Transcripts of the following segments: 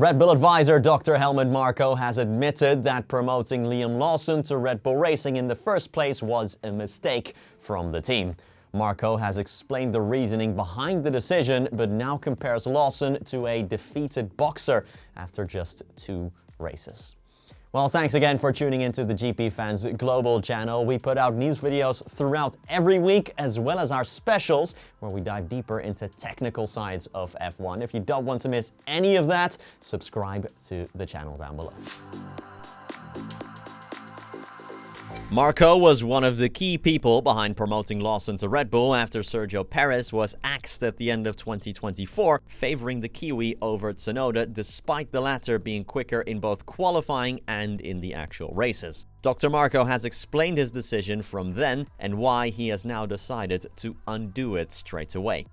Red Bull advisor Dr Helmut Marko has admitted that promoting Liam Lawson to Red Bull Racing in the first place was a mistake from the team. Marko has explained the reasoning behind the decision, but now compares Lawson to a defeated boxer after just 2 races. Well, thanks again for tuning into the GPFans Global channel. We put out news videos throughout every week, as well as our specials, where we dive deeper into technical sides of F1. If you don't want to miss any of that, subscribe to the channel down below. Marko was one of the key people behind promoting Lawson to Red Bull after Sergio Perez was axed at the end of 2024, favoring the Kiwi over Tsunoda despite the latter being quicker in both qualifying and in the actual races. Dr. Marko has explained his decision from then and why he has now decided to undo it straight away.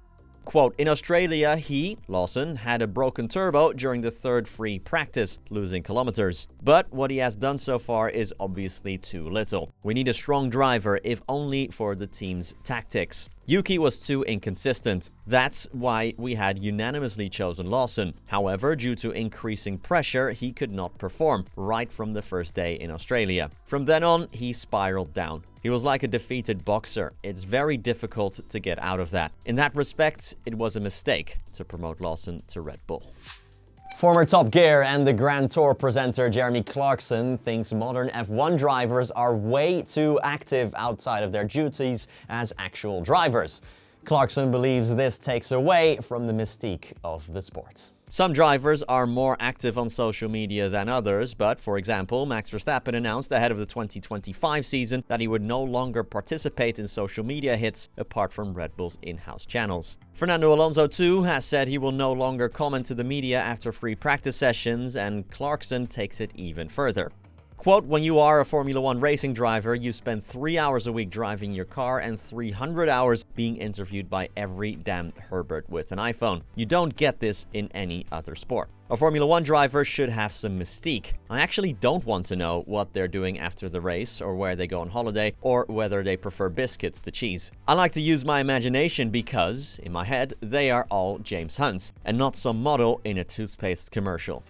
Quote, in Australia, Lawson, had a broken turbo during the 3rd free practice, losing kilometers. But what he has done so far is obviously too little. We need a strong driver, if only for the team's tactics. Yuki was too inconsistent. That's why we had unanimously chosen Lawson. However, due to increasing pressure, he could not perform right from the first day in Australia. From then on, he spiraled down. He was like a defeated boxer. It's very difficult to get out of that. In that respect, it was a mistake to promote Lawson to Red Bull. Former Top Gear and the Grand Tour presenter Jeremy Clarkson thinks modern F1 drivers are way too active outside of their duties as actual drivers. Clarkson believes this takes away from the mystique of the sport. Some drivers are more active on social media than others, but for example, Max Verstappen announced ahead of the 2025 season that he would no longer participate in social media hits apart from Red Bull's in-house channels. Fernando Alonso too has said he will no longer comment to the media after free practice sessions, and Clarkson takes it even further. Quote, when you are a Formula 1 racing driver, you spend 3 hours a week driving your car and 300 hours being interviewed by every damn Herbert with an iPhone. You don't get this in any other sport. A Formula 1 driver should have some mystique. I actually don't want to know what they're doing after the race, or where they go on holiday, or whether they prefer biscuits to cheese. I like to use my imagination because, in my head, they are all James Hunts, and not some model in a toothpaste commercial.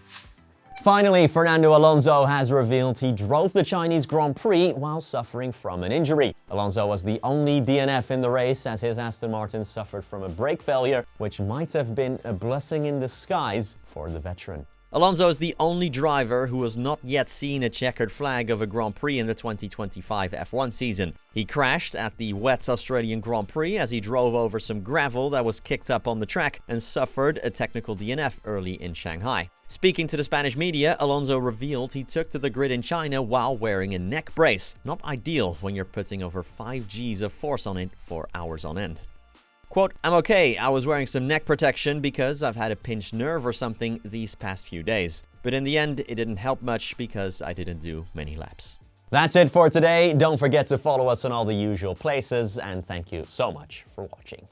Finally, Fernando Alonso has revealed he drove the Chinese Grand Prix while suffering from an injury. Alonso was the only DNF in the race as his Aston Martin suffered from a brake failure, which might have been a blessing in disguise for the veteran. Alonso is the only driver who has not yet seen a checkered flag of a Grand Prix in the 2025 F1 season. He crashed at the wet Australian Grand Prix as he drove over some gravel that was kicked up on the track and suffered a technical DNF early in Shanghai. Speaking to the Spanish media, Alonso revealed he took to the grid in China while wearing a neck brace. Not ideal when you're putting over 5 Gs of force on it for hours on end. Quote, I'm okay, I was wearing some neck protection because I've had a pinched nerve or something these past few days. But in the end, it didn't help much because I didn't do many laps. That's it for today. Don't forget to follow us on all the usual places, and thank you so much for watching.